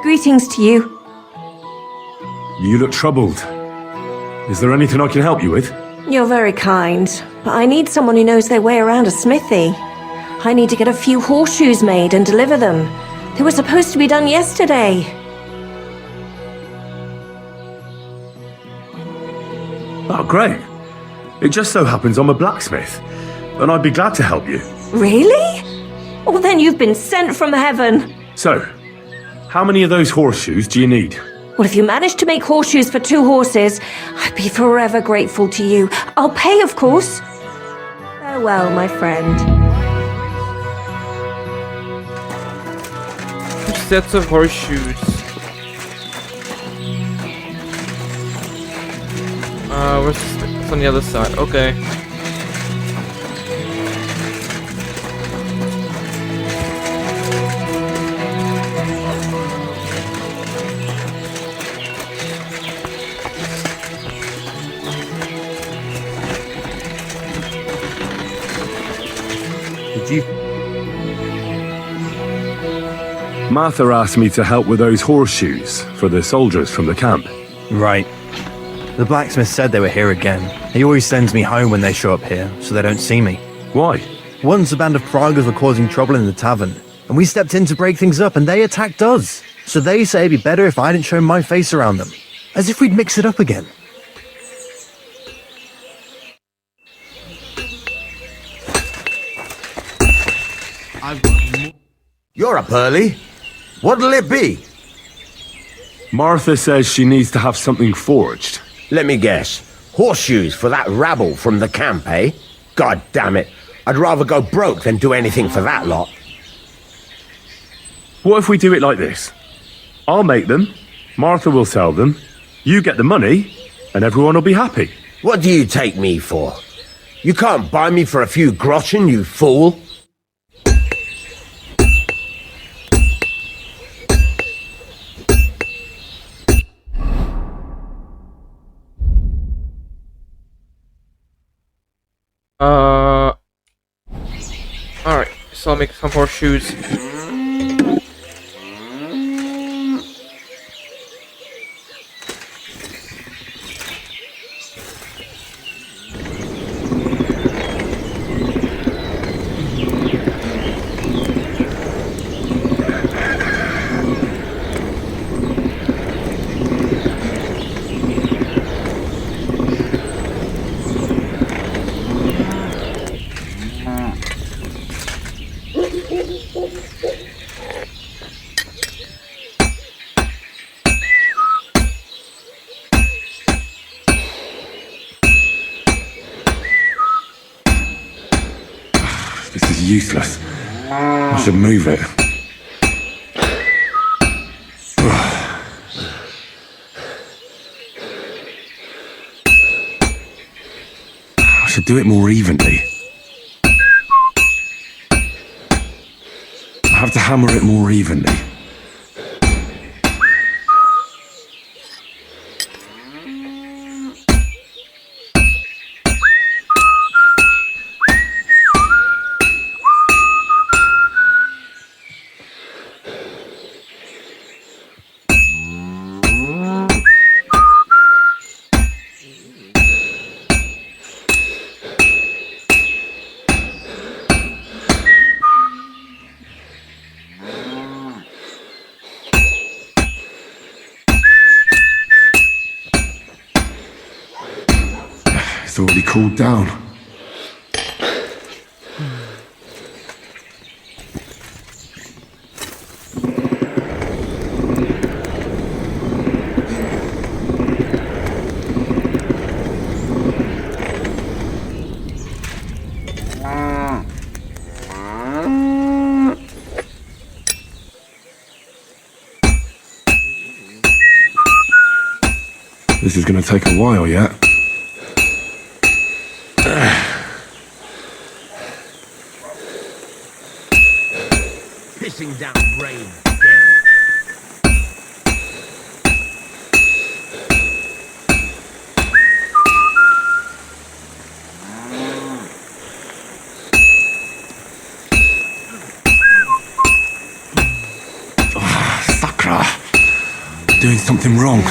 Greetings to you. You look troubled. Is there anything I can help you with? You're very kind, but I need someone who knows their way around a smithy. I need to get a few horseshoes made and deliver them. They were supposed to be done yesterday. Oh, great. It just so happens I'm a blacksmith, and I'd be glad to help you. Really? Well, then you've been sent from heaven. So, how many of those horseshoes do you need? Well, if you manage to make horseshoes for 2 horses, I'd be forever grateful to you. I'll pay, of course. Farewell, my friend. 2 sets of horseshoes. It's on the other side. Okay. Martha asked me to help with those horseshoes for the soldiers from the camp. Right. The blacksmith said they were here again. He always sends me home when they show up here, so they don't see me. Why? Once a band of Pragas were causing trouble in the tavern, and we stepped in to break things up, and they attacked us. So they say it'd be better if I didn't show my face around them. As if we'd mix it up again. You're up early. What'll it be? Martha says she needs to have something forged. Let me guess. Horseshoes for that rabble from the camp, eh? God damn it. I'd rather go broke than do anything for that lot. What if we do it like this? I'll make them, Martha will sell them, you get the money, and everyone will be happy. What do you take me for? You can't buy me for a few groschen, you fool. Alright, so I'll make some horseshoes. This is useless. I should move it. I should do it more evenly. I have to hammer it more evenly. It's already cooled down. This is going to take a while yet. Pissing down rain again. Sakra. doing something wrong.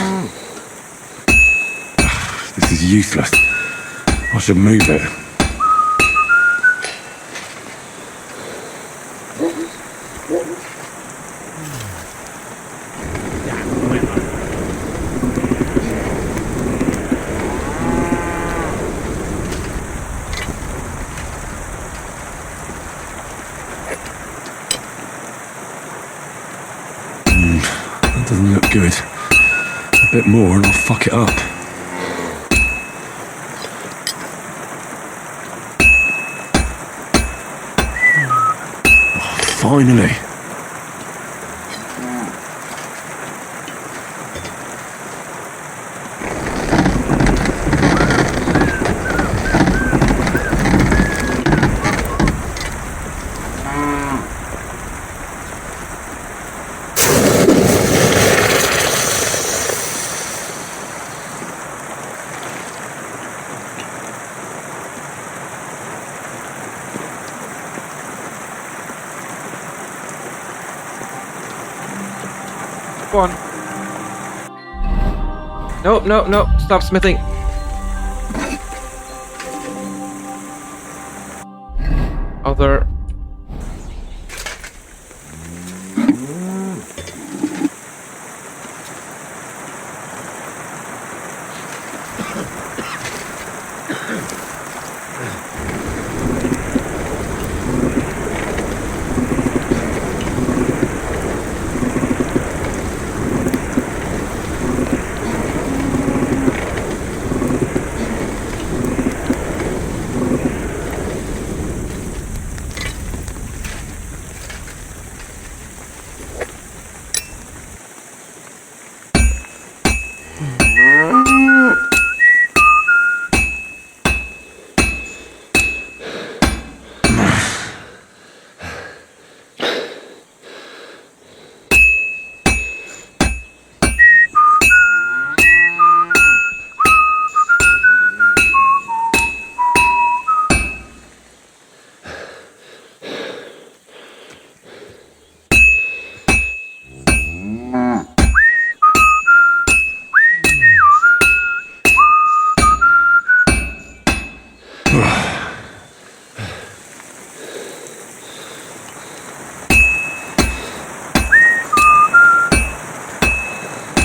This is useless. I should move it. That doesn't look good. A bit more and I'll fuck it up. Finally. Go on. No, no, no. Stop smithing. Other.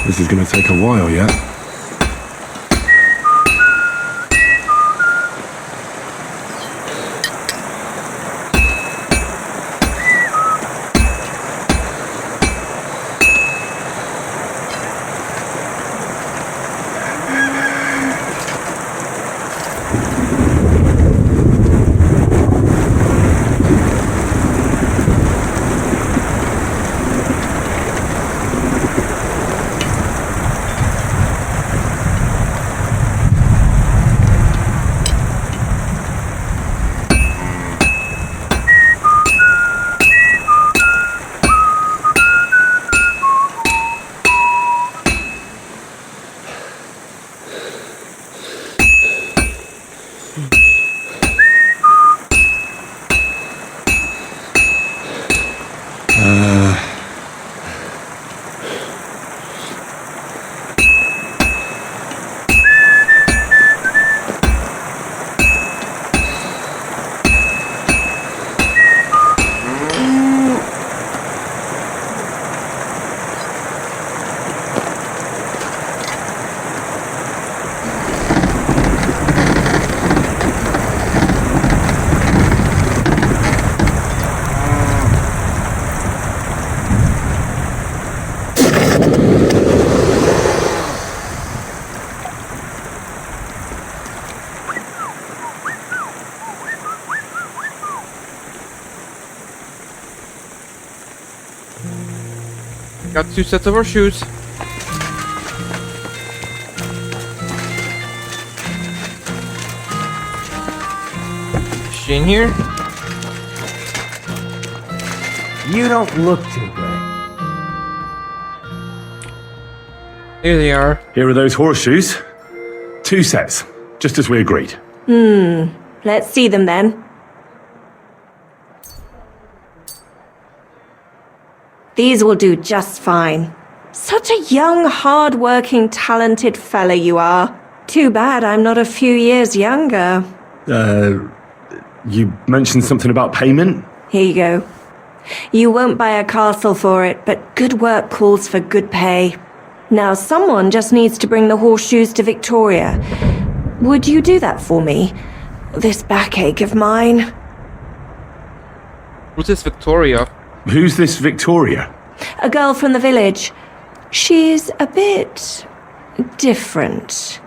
This is going to take a while yet. Got 2 sets of our shoes. Is she in here? You don't look too good. Here they are. Here are those horseshoes. 2 sets, just as we agreed. Let's see them then. These will do just fine. Such a young, hard-working, talented fella you are. Too bad I'm not a few years younger. You mentioned something about payment? Here you go. You won't buy a castle for it, but good work calls for good pay. Now someone just needs to bring the horseshoes to Victoria. Would you do that for me? This backache of mine. Who's this Victoria? Who's this Victoria? A girl from the village. She's a bit different.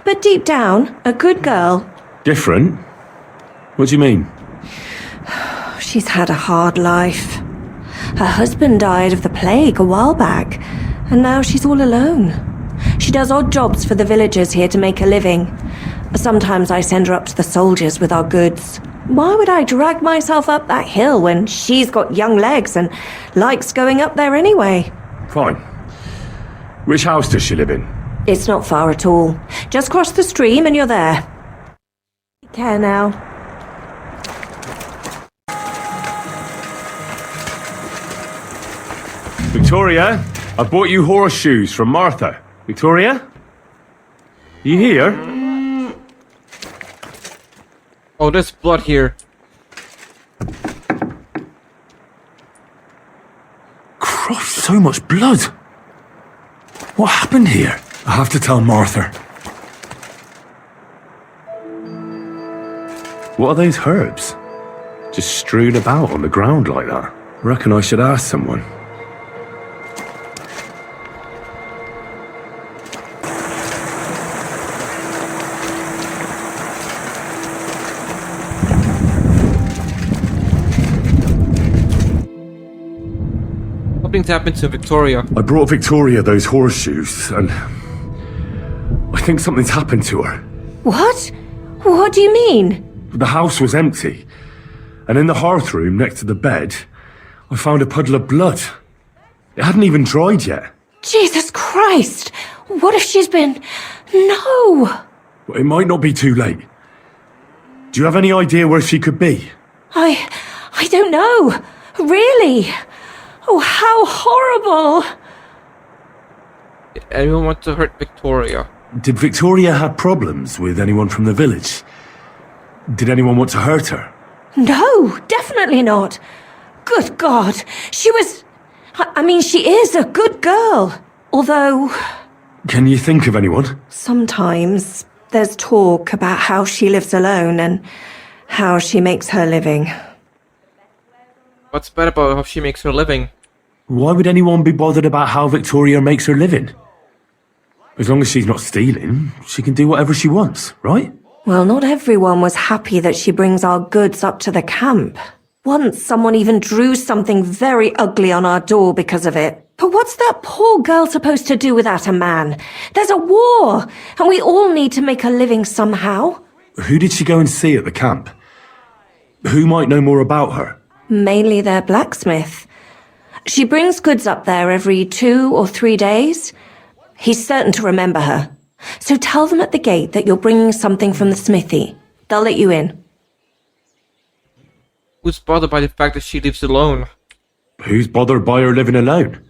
But deep down, a good girl. Different? What do you mean? She's had a hard life. Her husband died of the plague a while back, and now she's all alone. She does odd jobs for the villagers here to make a living. Sometimes I send her up to the soldiers with our goods. Why would I drag myself up that hill when she's got young legs and likes going up there anyway? Fine. Which house does she live in? It's not far at all. Just cross the stream and you're there. Take care now. Victoria, I bought you horseshoes from Martha. Victoria? You here? Oh, there's blood here. Christ, so much blood. What happened here? I have to tell Martha. What are those herbs? Just strewn about on the ground like that. Reckon I should ask someone. Something's happened to Victoria. I brought Victoria those horseshoes, and I think something's happened to her. What? What do you mean? The house was empty, and in the hearth room next to the bed, I found a puddle of blood. It hadn't even dried yet. Jesus Christ! What if she's been... No! But it might not be too late. Do you have any idea where she could be? I don't know. Really? Oh, how horrible! Did anyone want to hurt Victoria? Did Victoria have problems with anyone from the village? Did anyone want to hurt her? No, definitely not. Good God, she was... I mean, she is a good girl. Although... Can you think of anyone? Sometimes there's talk about how she lives alone and how she makes her living. What's bad about how she makes her living? Why would anyone be bothered about how Victoria makes her living? As long as she's not stealing, she can do whatever she wants, right? Well, not everyone was happy that she brings our goods up to the camp. Once someone even drew something very ugly on our door because of it. But what's that poor girl supposed to do without a man? There's a war, and we all need to make a living somehow. Who did she go and see at the camp? Who might know more about her? Mainly their blacksmith. She brings goods up there every 2 or 3 days. He's certain to remember her. So tell them at the gate that you're bringing something from the smithy. They'll let you in. Who's bothered by the fact that she lives alone? Who's bothered by her living alone?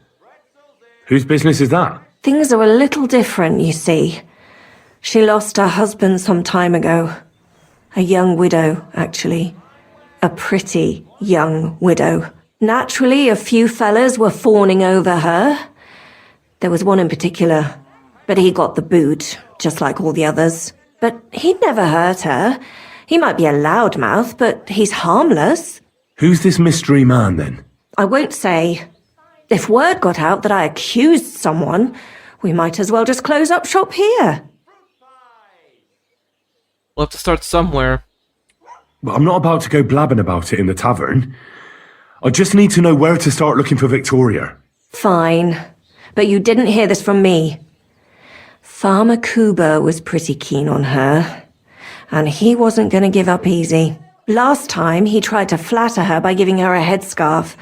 Whose business is that? Things are a little different, you see. She lost her husband some time ago. A young widow, actually. A pretty young widow. Naturally, a few fellas were fawning over her. There was one in particular, but he got the boot, just like all the others. But he'd never hurt her. He might be a loudmouth, but he's harmless. Who's this mystery man, then? I won't say. If word got out that I accused someone, we might as well just close up shop here. We'll have to start somewhere. But I'm not about to go blabbing about it in the tavern. I just need to know where to start looking for Victoria. Fine. But you didn't hear this from me. Farmer Kuba was pretty keen on her. And he wasn't going to give up easy. Last time, he tried to flatter her by giving her a headscarf.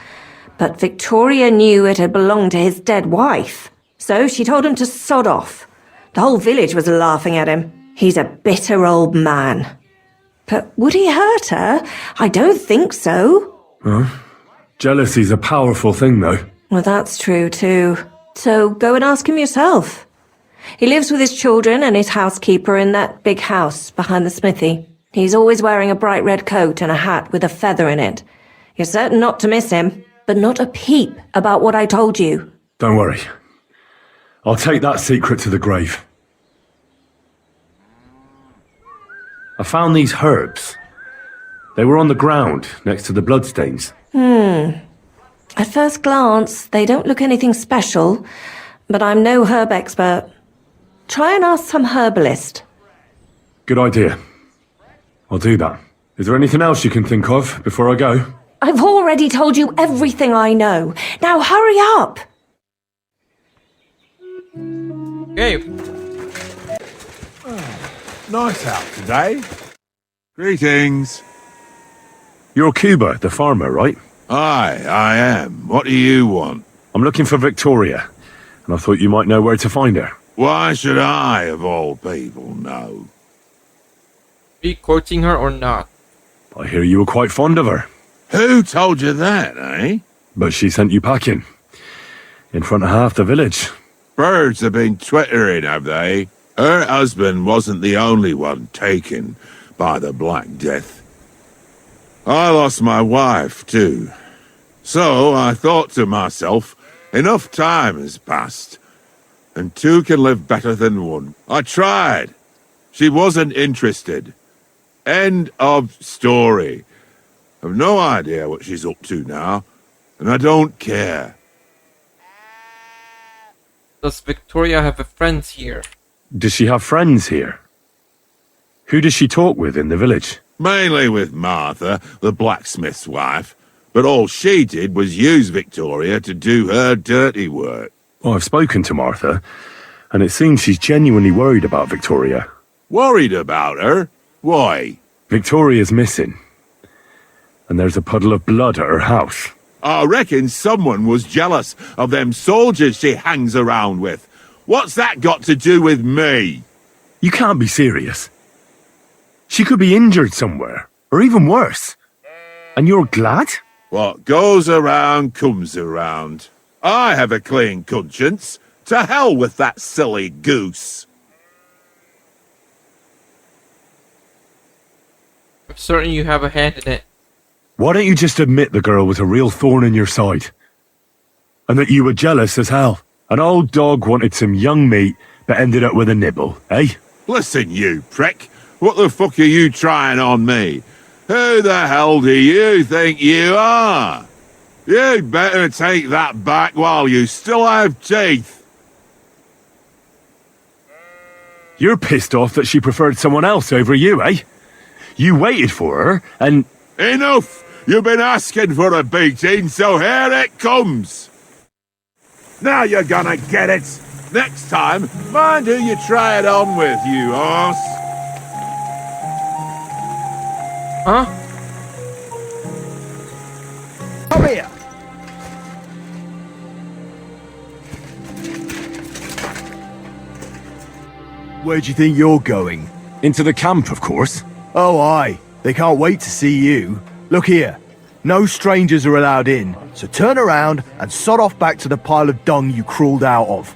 But Victoria knew it had belonged to his dead wife. So she told him to sod off. The whole village was laughing at him. He's a bitter old man. But would he hurt her? I don't think so. Jealousy's a powerful thing, though. Well, that's true, too. So go and ask him yourself. He lives with his children and his housekeeper in that big house behind the smithy. He's always wearing a bright red coat and a hat with a feather in it. You're certain not to miss him, but not a peep about what I told you. Don't worry. I'll take that secret to the grave. I found these herbs. They were on the ground next to the bloodstains. At first glance, they don't look anything special, but I'm no herb expert. Try and ask some herbalist. Good idea. I'll do that. Is there anything else you can think of before I go? I've already told you everything I know. Now hurry up! Okay. Nice out today. Greetings. You're Cuba, the farmer, right? Aye, I am. What do you want? I'm looking for Victoria, and I thought you might know where to find her. Why should I, of all people, know? Are you courting her or not? I hear you were quite fond of her, Who told you that, eh? but she sent you packing. In front of half the village. Birds have been twittering, have they? Her husband wasn't the only one taken by the Black Death. I lost my wife, too. So I thought to myself, enough time has passed, and two can live better than one. I tried. She wasn't interested. End of story. I've no idea what she's up to now, and I don't care. Does Victoria have a friend here? Does she have friends here? Who does she talk with in the village? Mainly with Martha, the blacksmith's wife, but all she did was use Victoria to do her dirty work. Well, I've spoken to Martha, and it seems she's genuinely worried about Victoria. Worried about her? Why? Victoria's missing, and there's a puddle of blood at her house. I reckon someone was jealous of them soldiers she hangs around with. What's that got to do with me? You can't be serious. She could be injured somewhere, or even worse. And you're glad? What goes around comes around. I have a clean conscience. To hell with that silly goose. I'm certain you have a hand in it. Why don't you just admit the girl was a real thorn in your side? And that you were jealous as hell? An old dog wanted some young meat, but ended up with a nibble, eh? Listen, you prick. What the fuck are you trying on me? Who the hell do you think you are? You'd better take that back while you still have teeth. You're pissed off that she preferred someone else over you, eh? You waited for her, and... Enough! You've been asking for a beating, so here it comes! Now you're gonna get it! Next time, mind who you try it on with, you arse! Huh? Come here! Where do you think you're going? Into the camp, of course. Oh, aye. They can't wait to see you. Look here. No strangers are allowed in, so turn around and sod off back to the pile of dung you crawled out of.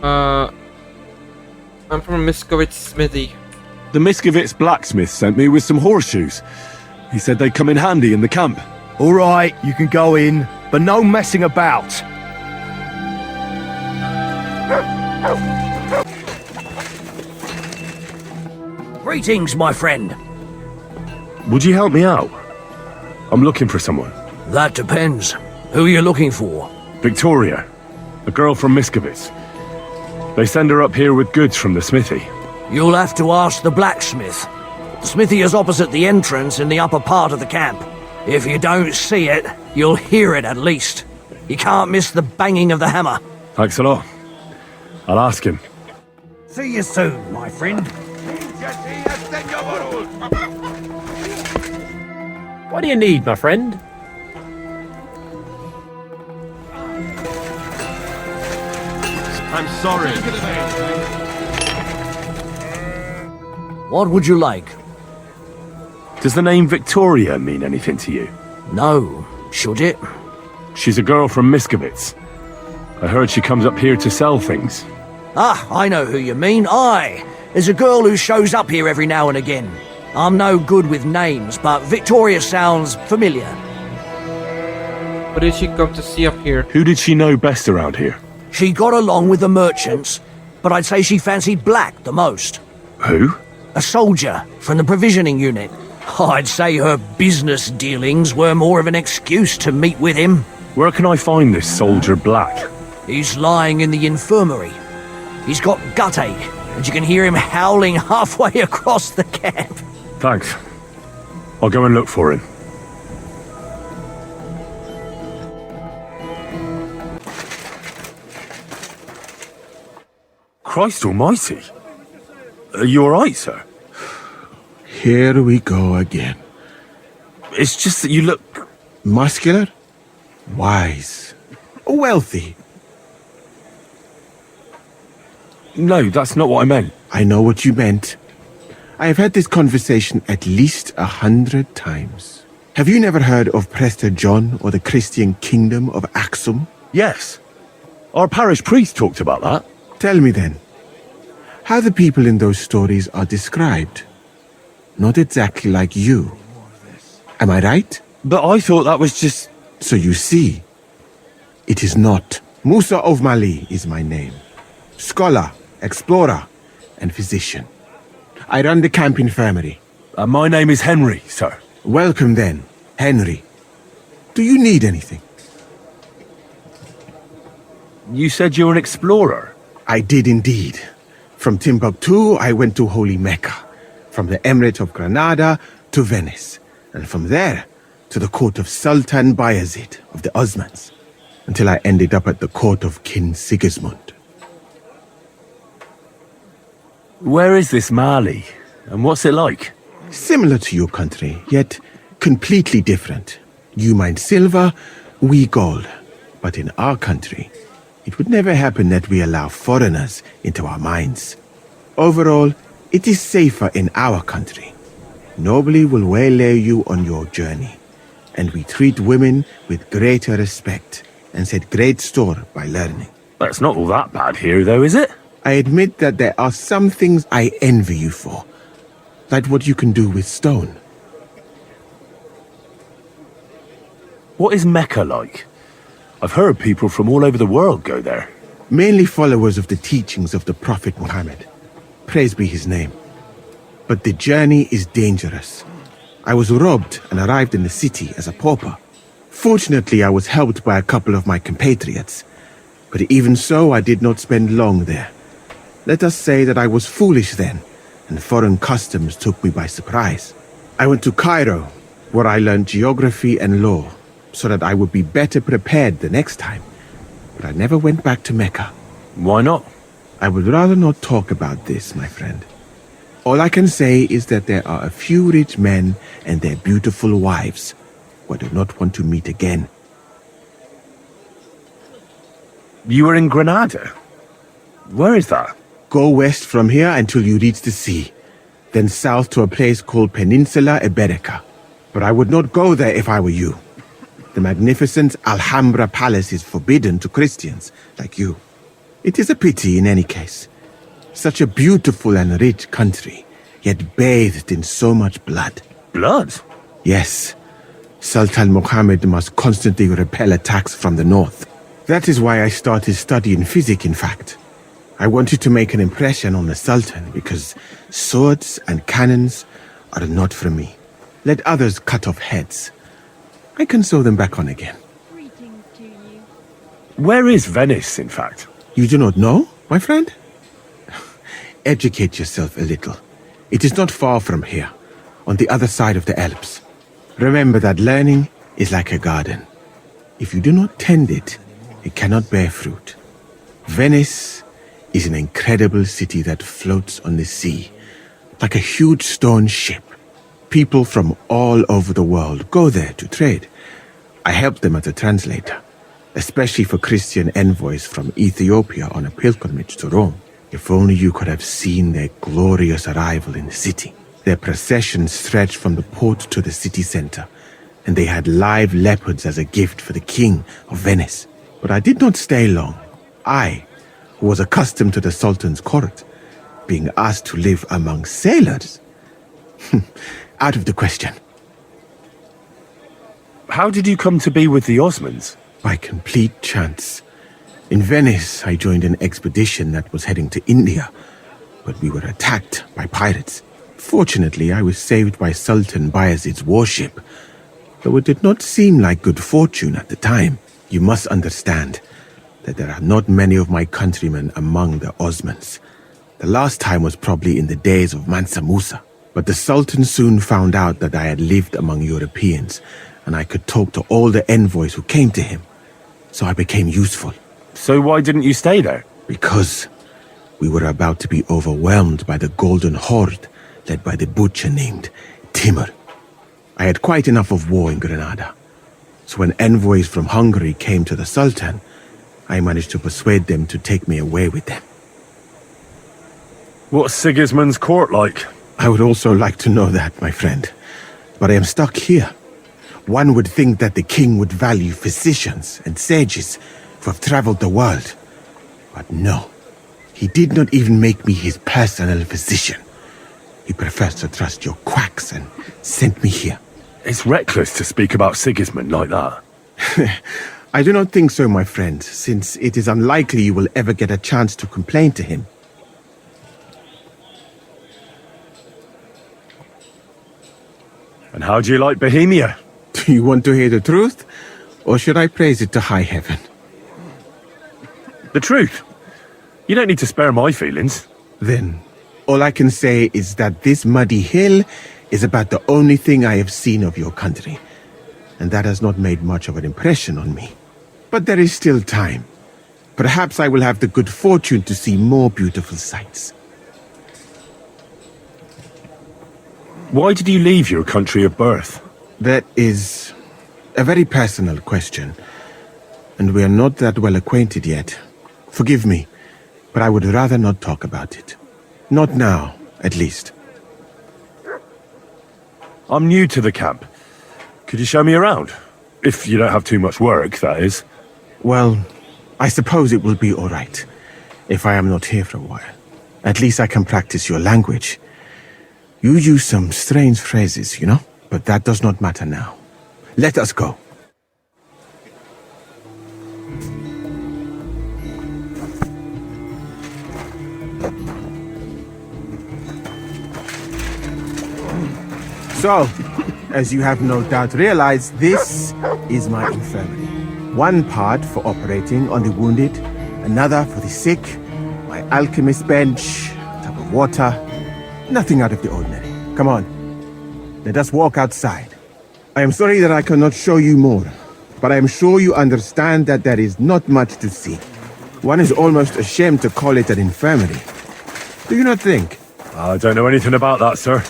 I'm from Miskovitz Smithy. The Miskovitz blacksmith sent me with some horseshoes. He said they'd come in handy in the camp. All right, you can go in, but no messing about. Greetings, my friend. Would you help me out? I'm looking for someone. That depends. Who are you looking for? Victoria, a girl from Miskovitz. They send her up here with goods from the smithy. You'll have to ask the blacksmith. The smithy is opposite the entrance in the upper part of the camp. If you don't see it, you'll hear it at least. You can't miss the banging of the hammer. Thanks a lot. I'll ask him. See you soon, my friend. What do you need, my friend? I'm sorry. What would you like? Does the name Victoria mean anything to you? No. Should it? She's a girl from Miskovitz. I heard she comes up here to sell things. Ah, I know who you mean. Aye. There's a girl who shows up here every now and again. I'm no good with names, but Victoria sounds familiar. What did she come to see up here? Who did she know best around here? She got along with the merchants, but I'd say she fancied Black the most. Who? A soldier from the provisioning unit. I'd say her business dealings were more of an excuse to meet with him. Where can I find this soldier Black? He's lying in the infirmary. He's got gut ache, and you can hear him howling halfway across the camp. Thanks. I'll go and look for him. Christ almighty. Are you alright, sir? Here we go again. It's just that you look... Muscular, wise, wealthy. No, that's not what I meant. I know what you meant. I have had this conversation at least 100 times. Have you never heard of Prester John or the Christian Kingdom of Axum? Yes. Our parish priest talked about that. Tell me then, how the people in those stories are described. Not exactly like you. Am I right? But I thought that was just... So you see, it is not. Musa of Mali is my name. Scholar, explorer, and physician. I run the camp infirmary. my name is Henry, sir. Welcome then, Henry. Do you need anything? You said you're an explorer. I did indeed. From Timbuktu, I went to Holy Mecca. From the Emirate of Granada to Venice. And from there to the court of Sultan Bayezid of the Osmans. Until I ended up at the court of King Sigismund. Where is this Mali? And what's it like? Similar to your country, yet completely different. You mine silver, we gold. But in our country, it would never happen that we allow foreigners into our mines. Overall, it is safer in our country. Nobody will waylay you on your journey. And we treat women with greater respect and set great store by learning. That's not all that bad here, though, is it? I admit that there are some things I envy you for. Like what you can do with stone. What is Mecca like? I've heard people from all over the world go there. Mainly followers of the teachings of the Prophet Muhammad. Praise be his name. But the journey is dangerous. I was robbed and arrived in the city as a pauper. Fortunately, I was helped by a couple of my compatriots. But even so, I did not spend long there. Let us say that I was foolish then, and foreign customs took me by surprise. I went to Cairo, where I learned geography and law, so that I would be better prepared the next time. But I never went back to Mecca. Why not? I would rather not talk about this, my friend. All I can say is that there are a few rich men and their beautiful wives who I do not want to meet again. You were in Granada? Where is that? Go west from here until you reach the sea, then south to a place called Peninsula Iberica. But I would not go there if I were you. The magnificent Alhambra Palace is forbidden to Christians like you. It is a pity in any case. Such a beautiful and rich country, yet bathed in so much blood. Blood? Yes. Sultan Mohammed must constantly repel attacks from the north. That is why I started studying physics, in fact. I wanted to make an impression on the Sultan because swords and cannons are not for me. Let others cut off heads. I can sew them back on again. Greetings to you. Where is Venice, in fact? You do not know, my friend? Educate yourself a little. It is not far from here, on the other side of the Alps. Remember that learning is like a garden. If you do not tend it, it cannot bear fruit. Venice is an incredible city that floats on the sea, like a huge stone ship. People from all over the world go there to trade. I helped them as a translator, especially for Christian envoys from Ethiopia on a pilgrimage to Rome. If only you could have seen their glorious arrival in the city. Their procession stretched from the port to the city center, and they had live leopards as a gift for the king of Venice. But I did not stay long. I, who was accustomed to the Sultan's court, being asked to live among sailors? Out of the question. How did you come to be with the Osmonds? By complete chance. In Venice, I joined an expedition that was heading to India, but we were attacked by pirates. Fortunately, I was saved by Sultan Bayezid's warship, though it did not seem like good fortune at the time. You must understand that there are not many of my countrymen among the Osmonds. The last time was probably in the days of Mansa Musa, but the Sultan soon found out that I had lived among Europeans, and I could talk to all the envoys who came to him, so I became useful. So why didn't you stay there? Because we were about to be overwhelmed by the Golden Horde, led by the butcher named Timur. I had quite enough of war in Granada, so when envoys from Hungary came to the Sultan, I managed to persuade them to take me away with them. What's Sigismund's court like? I would also like to know that, my friend, but I am stuck here. One would think that the king would value physicians and sages who have traveled the world, but no. He did not even make me his personal physician. He prefers to trust your quacks and sent me here. It's reckless to speak about Sigismund like that. I do not think so, my friend, since it is unlikely you will ever get a chance to complain to him. And how do you like Bohemia? Do you want to hear the truth, or should I praise it to high heaven? The truth. You don't need to spare my feelings. Then, all I can say is that this muddy hill is about the only thing I have seen of your country, and that has not made much of an impression on me. But there is still time. Perhaps I will have the good fortune to see more beautiful sights. Why did you leave your country of birth? That is a very personal question, and we are not that well acquainted yet. Forgive me, but I would rather not talk about it. Not now, at least. I'm new to the camp. Could you show me around? If you don't have too much work, that is. Well, I suppose it will be all right, if I am not here for a while. At least I can practice your language. You use some strange phrases, you know? But that does not matter now. Let us go. So, as you have no doubt realized, this is my infirmary. One part for operating on the wounded, another for the sick, my alchemist bench, a tub of water, nothing out of the ordinary. Come on, let us walk outside. I am sorry that I cannot show you more, but I am sure you understand that there is not much to see. One is almost ashamed to call it an infirmary. Do you not think? I don't know anything about that, sir.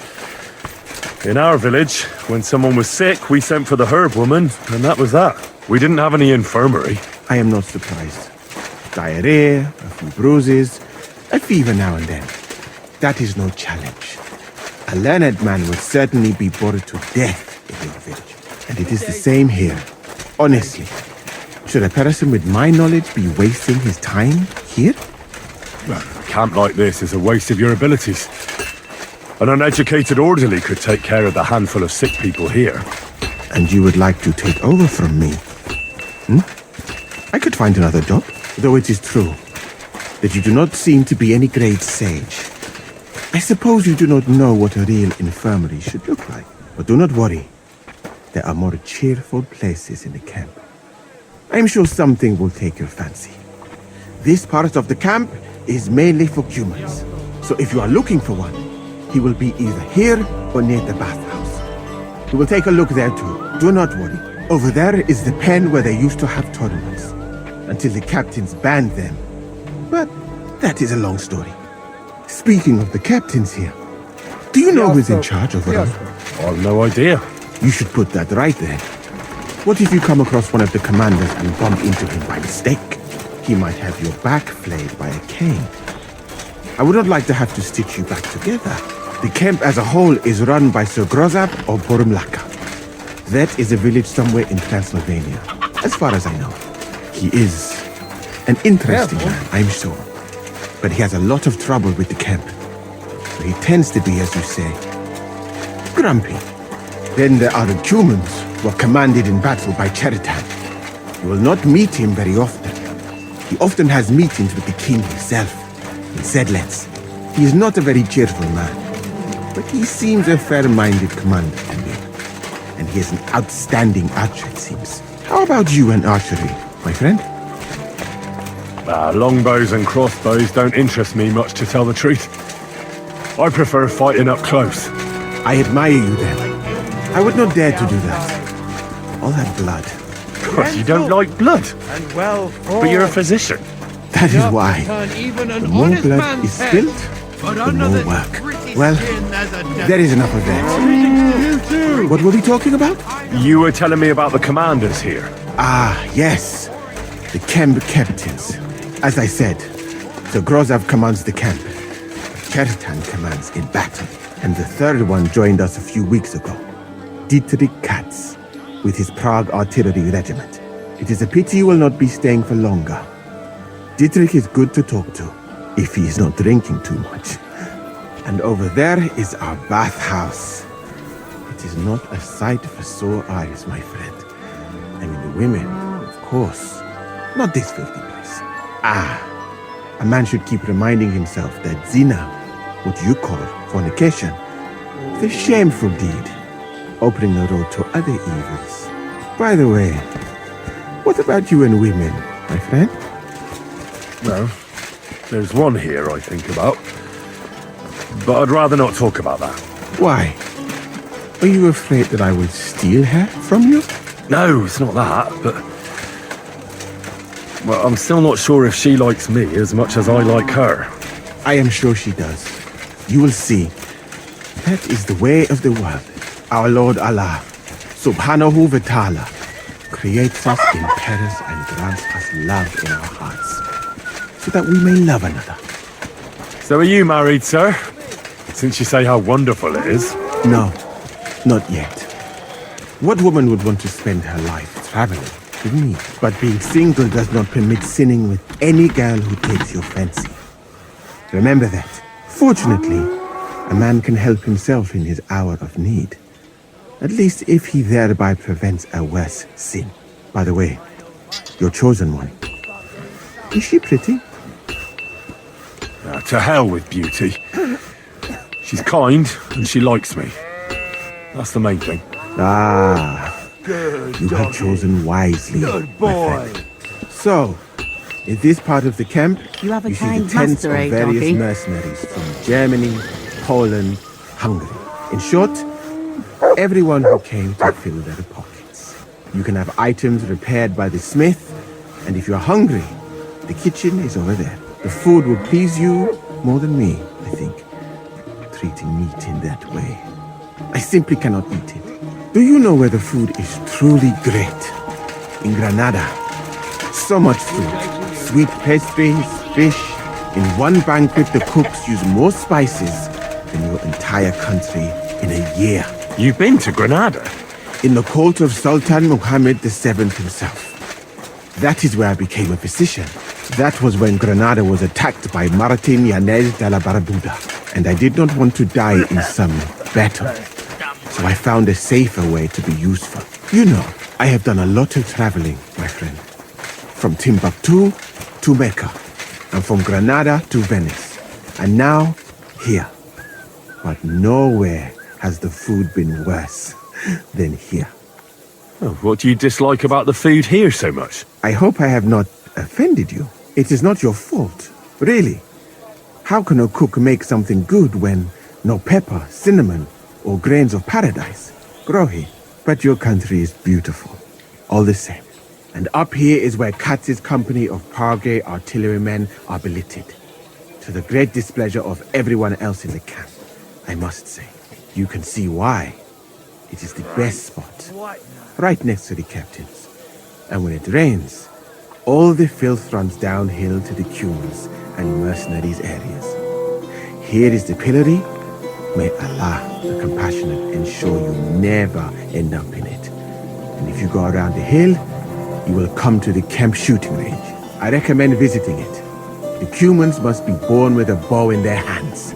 In our village, when someone was sick, we sent for the herb woman, and that was that. We didn't have any infirmary. I am not surprised. Diarrhea, a few bruises, a fever now and then. That is no challenge. A learned man would certainly be bored to death in your village. And it is the same here. Honestly, should a person with my knowledge be wasting his time here? A camp like this is a waste of your abilities. An uneducated orderly could take care of the handful of sick people here. And you would like to take over from me? I could find another job, though it is true that you do not seem to be any great sage. I suppose you do not know what a real infirmary should look like. But do not worry. There are more cheerful places in the camp. I am sure something will take your fancy. This part of the camp is mainly for humans. So if you are looking for one, he will be either here or near the bathhouse. We will take a look there too. Do not worry. Over there is the pen where they used to have tournaments, until the captains banned them. But that is a long story. Speaking of the captains here, do you know who is in charge over there? I've no idea. You should put that right there. What if you come across one of the commanders and bump into him by mistake? He might have your back flayed by a cane. I would not like to have to stitch you back together. The camp as a whole is run by Sir Grozab or Borumlaka. That is a village somewhere in Transylvania, as far as I know. He is An interesting man, I'm sure. But he has a lot of trouble with the camp. So he tends to be, as you say, grumpy. Then there are the Cumans, who are commanded in battle by Cheritan. You will not meet him very often. He often has meetings with the king himself, in Zedlets. He is not a very cheerful man, but he seems a fair-minded commander to me. And he is an outstanding archer, it seems. How about you and archery, my friend? Longbows and crossbows don't interest me much, to tell the truth. I prefer fighting up close. I admire you then. I would not dare to do that. All that blood. You don't like blood, And well, but you're a physician. That is why. The more blood is spilled, the more work. Well, there is enough of that. What were we talking about? You were telling me about the commanders here. Ah, yes. The camp captains. As I said, Sir Grozav commands the camp. Cheritan commands in battle. And the third one joined us a few weeks ago. Dietrich Katz, with his Prague artillery regiment. It is a pity you will not be staying for longer. Dietrich is good to talk to, if he is not drinking too much. And over there is our bathhouse. It is not a sight for sore eyes, my friend. I mean, the women, of course. Not this filthy place. A man should keep reminding himself that zina, what you call fornication, is a shameful deed, opening the road to other evils. By the way, what about you and women, my friend? Well, there's one here I think about. But I'd rather not talk about that. Why? Are you afraid that I will steal her from you? No, it's not that, but... Well, I'm still not sure if she likes me as much as I like her. I am sure she does. You will see. That is the way of the world. Our Lord Allah, Subhanahu wa Ta'ala, creates us in pairs and grants us love in our hearts, so that we may love another. So are you married, sir? Since you say how wonderful it is. No, not yet. What woman would want to spend her life traveling with me? But being single does not permit sinning with any girl who takes your fancy. Remember that. Fortunately, a man can help himself in his hour of need. At least if he thereby prevents a worse sin. By the way, your chosen one. Is she pretty? To hell with beauty. She's kind and she likes me. That's the main thing. Ah, you have chosen wisely, my friend. So, in this part of the camp, You have a you see kind the tents master, of eh, various Donkey? mercenaries from Germany, Poland, Hungary. In short, everyone who came to fill their pockets. You can have items repaired by the smith, and if you're hungry, the kitchen is over there. The food will please you more than me, I think. Treating meat in that way. I simply cannot eat it. Do you know where the food is truly great? In Granada. So much food. Sweet pastries, fish. In one banquet, the cooks use more spices than your entire country in a year. You've been to Granada? In the court of Sultan Muhammad VII himself. That is where I became a physician. That was when Granada was attacked by Martin Yanez de la Barbuda, and I did not want to die in some battle. So I found a safer way to be useful. You know, I have done a lot of traveling, my friend. From Timbuktu to Mecca, and from Granada to Venice, and now here. But nowhere has the food been worse than here. Oh, what do you dislike about the food here so much? I hope I have not offended you. It is not your fault, really. How can a cook make something good when no pepper, cinnamon, or grains of paradise grow here? But your country is beautiful, all the same. And up here is where Katz's company of Parge artillerymen are billeted, to the great displeasure of everyone else in the camp, I must say. You can see why. It is the best spot, right next to the captains. And when it rains, all the filth runs downhill to the Cumans and mercenaries areas. Here is the pillory. May Allah, the compassionate, ensure you never end up in it. And if you go around the hill, you will come to the camp shooting range. I recommend visiting it. The humans must be born with a bow in their hands.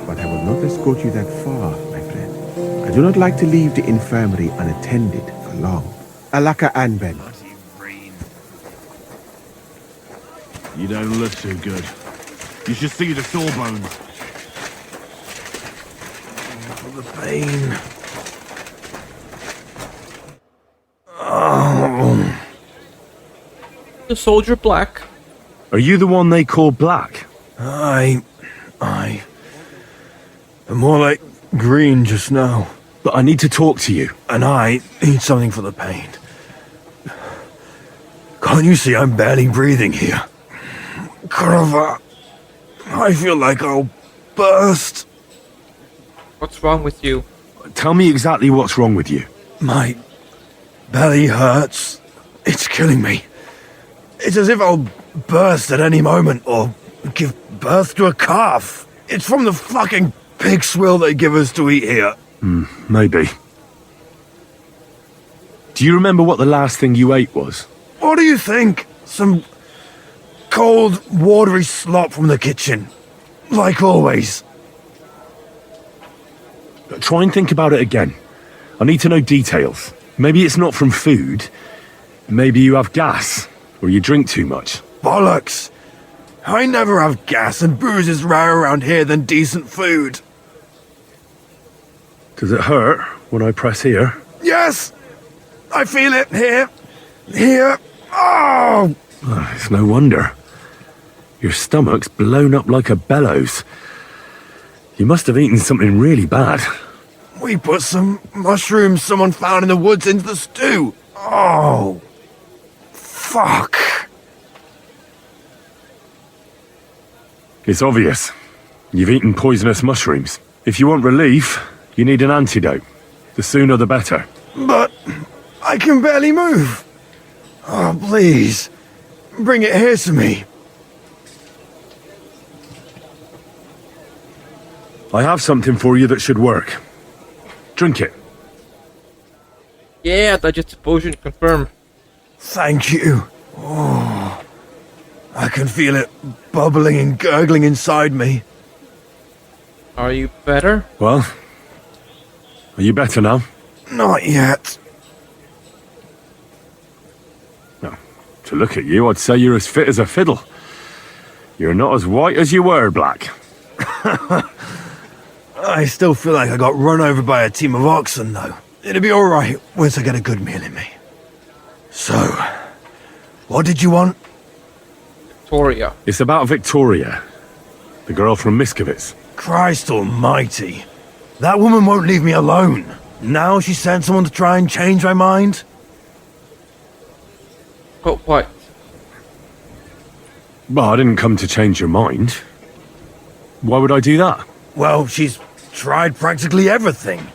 But I will not escort you that far, my friend. I do not like to leave the infirmary unattended for long. Alaka Anben. You don't look too good. You should see the sawbones. For the pain. The soldier Black. Are you the one they call Black? I'm more like green just now. But I need to talk to you. And I need something for the pain. Can't you see I'm barely breathing here? Carver, I feel like I'll burst. What's wrong with you? Tell me exactly what's wrong with you. My belly hurts. It's killing me. It's as if I'll burst at any moment or give birth to a calf. It's from the fucking pig swill they give us to eat here. Maybe. Do you remember what the last thing you ate was? What do you think? Some cold, watery slop from the kitchen. Like always. Try and think about it again. I need to know details. Maybe it's not from food. Maybe you have gas, or you drink too much. Bollocks! I never have gas, and booze is rarer around here than decent food. Does it hurt when I press here? Yes! I feel it here. Here. Oh! It's no wonder. Your stomach's blown up like a bellows. You must have eaten something really bad. We put some mushrooms someone found in the woods into the stew. Oh. Fuck. It's obvious. You've eaten poisonous mushrooms. If you want relief, you need an antidote. The sooner the better. But I can barely move. Oh, please. Bring it here to me. I have something for you that should work. Drink it. Yeah, digestive potion, confirm. Thank you. Oh, I can feel it bubbling and gurgling inside me. Are you better? Well, are you better now? Not yet. No. To look at you, I'd say you're as fit as a fiddle. You're not as white as you were, Black. I still feel like I got run over by a team of oxen, though. It'll be alright once I get a good meal in me. So, what did you want? Victoria. It's about Victoria, the girl from Miskovitz. Christ almighty. That woman won't leave me alone. Now she sent someone to try and change my mind? Oh, what? Well, I didn't come to change your mind. Why would I do that? Well, she's tried practically everything.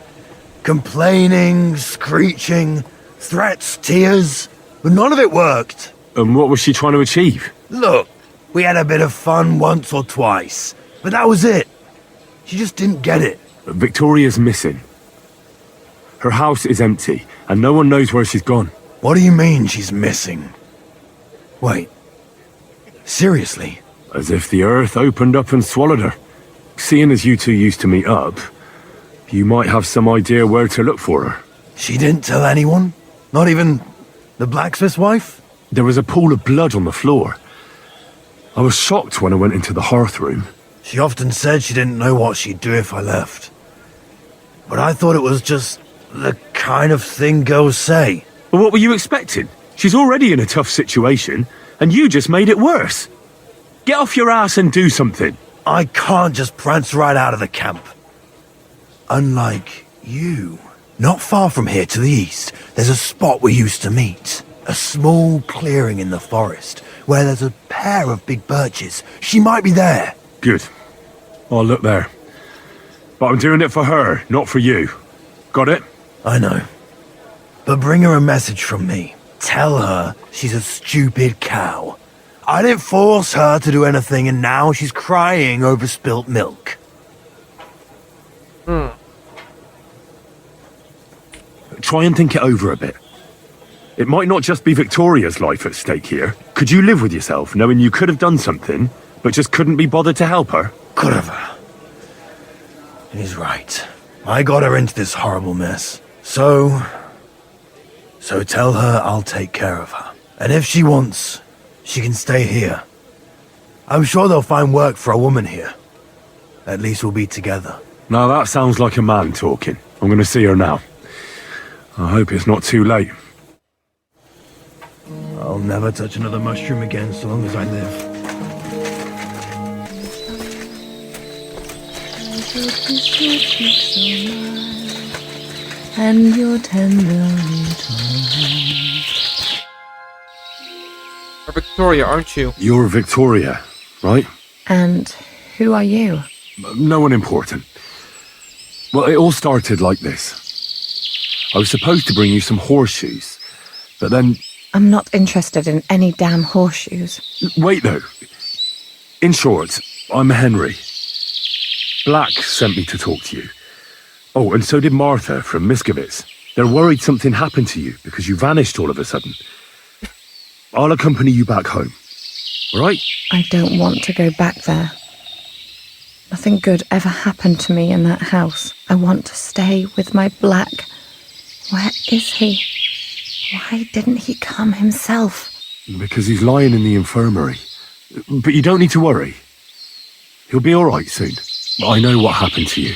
Complaining, screeching, threats, tears, but none of it worked. And what was she trying to achieve? Look, we had a bit of fun once or twice, but that was it. She just didn't get it. Victoria's missing. Her house is empty, and no one knows where she's gone. What do you mean she's missing? Wait, seriously? As if the earth opened up and swallowed her. Seeing as you two used to meet up, you might have some idea where to look for her. She didn't tell anyone? Not even the blacksmith's wife? There was a pool of blood on the floor. I was shocked when I went into the hearth room. She often said she didn't know what she'd do if I left. But I thought it was just the kind of thing girls say. But what were you expecting? She's already in a tough situation, and you just made it worse. Get off your ass and do something. I can't just prance right out of the camp. Unlike you. Not far from here to the east, there's a spot we used to meet. A small clearing in the forest, where there's a pair of big birches. She might be there. Good. I'll look there. But I'm doing it for her, not for you. Got it? I know. But bring her a message from me. Tell her she's a stupid cow. I didn't force her to do anything, and now she's crying over spilt milk. Try and think it over a bit. It might not just be Victoria's life at stake here. Could you live with yourself knowing you could have done something, but just couldn't be bothered to help her? Could have. He's right. I got her into this horrible mess. So tell her I'll take care of her. And if she wants, she can stay here. I'm sure they'll find work for a woman here. At least we'll be together. Now that sounds like a man talking. I'm going to see her now. I hope it's not too late. I'll never touch another mushroom again so long as I live. And your tender little You're Victoria, aren't you? You're Victoria, right? And who are you? No one important. Well, it all started like this. I was supposed to bring you some horseshoes, but then... I'm not interested in any damn horseshoes. Wait, though. In short, I'm Henry. Black sent me to talk to you. Oh, and so did Martha from Miskovitz. They're worried something happened to you because you vanished all of a sudden. I'll accompany you back home. All right? I don't want to go back there. Nothing good ever happened to me in that house. I want to stay with my Black. Where is he? Why didn't he come himself? Because he's lying in the infirmary. But you don't need to worry. He'll be all right soon. I know what happened to you.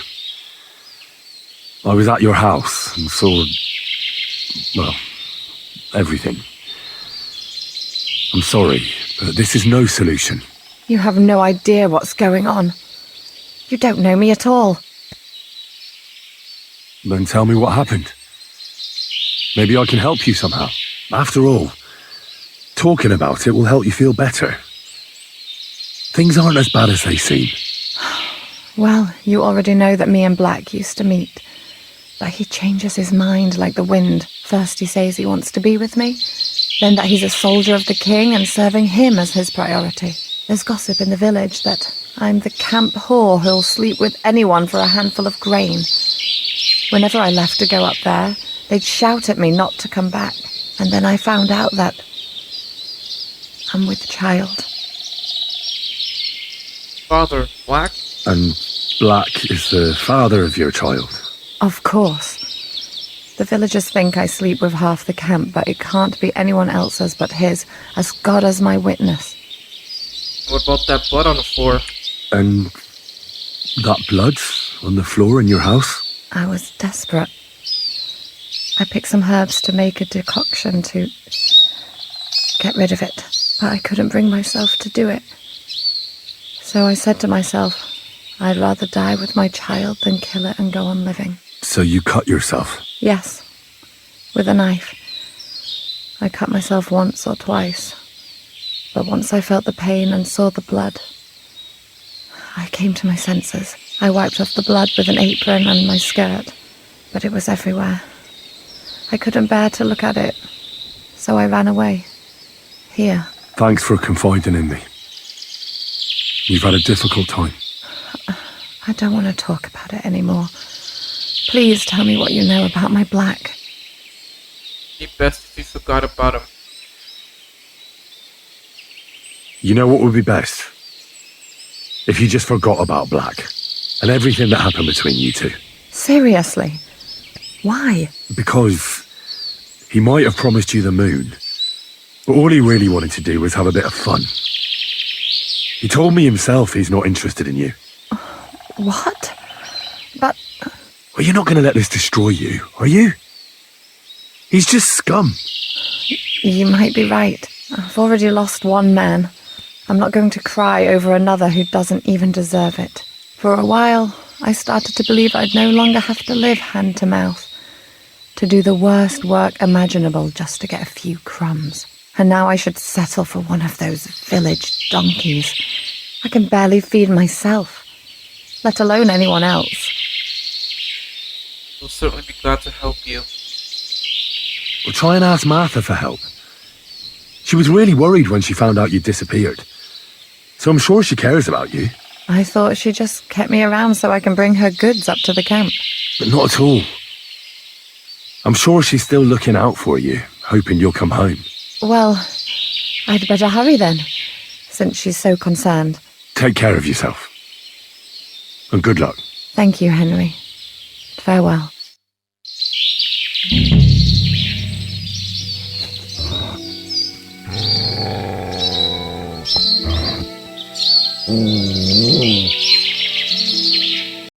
I was at your house and saw... well, everything. I'm sorry, but this is no solution. You have no idea what's going on. You don't know me at all. Then tell me what happened. Maybe I can help you somehow. After all, talking about it will help you feel better. Things aren't as bad as they seem. Well, you already know that me and Black used to meet. But he changes his mind like the wind. First he says he wants to be with me, then that he's a soldier of the king and serving him as his priority. There's gossip in the village that I'm the camp whore who'll sleep with anyone for a handful of grain. Whenever I left to go up there, they'd shout at me not to come back. And then I found out that I'm with child. Father, Black? And Black is the father of your child. Of course. The villagers think I sleep with half the camp, but it can't be anyone else's but his, as God as my witness. What about that blood on the floor? And that blood on the floor in your house? I was desperate. I picked some herbs to make a decoction to get rid of it, but I couldn't bring myself to do it. So I said to myself, I'd rather die with my child than kill it and go on living. So you cut yourself? Yes, with a knife. I cut myself once or twice, but once I felt the pain and saw the blood, I came to my senses. I wiped off the blood with an apron and my skirt, but it was everywhere. I couldn't bear to look at it, so I ran away. Here. Thanks for confiding in me. You've had a difficult time. I don't want to talk about it anymore. Please tell me what you know about my Black. It'd be best if you forgot about him. You know what would be best? If you just forgot about Black and everything that happened between you two. Seriously? Why? Because he might have promised you the moon, but all he really wanted to do was have a bit of fun. He told me himself he's not interested in you. What? But... Well, you're not going to let this destroy you, are you? He's just scum. You might be right. I've already lost one man. I'm not going to cry over another who doesn't even deserve it. For a while, I started to believe I'd no longer have to live hand to mouth, to do the worst work imaginable just to get a few crumbs. And now I should settle for one of those village donkeys. I can barely feed myself, let alone anyone else. We'll certainly be glad to help you. Well, try and ask Martha for help. She was really worried when she found out you'd disappeared. So I'm sure she cares about you. I thought she just kept me around so I can bring her goods up to the camp. But not at all. I'm sure she's still looking out for you hoping you'll come home. Well, I'd better hurry then, since she's so concerned. Take care of yourself. And good luck. Thank you, Henry. Farewell.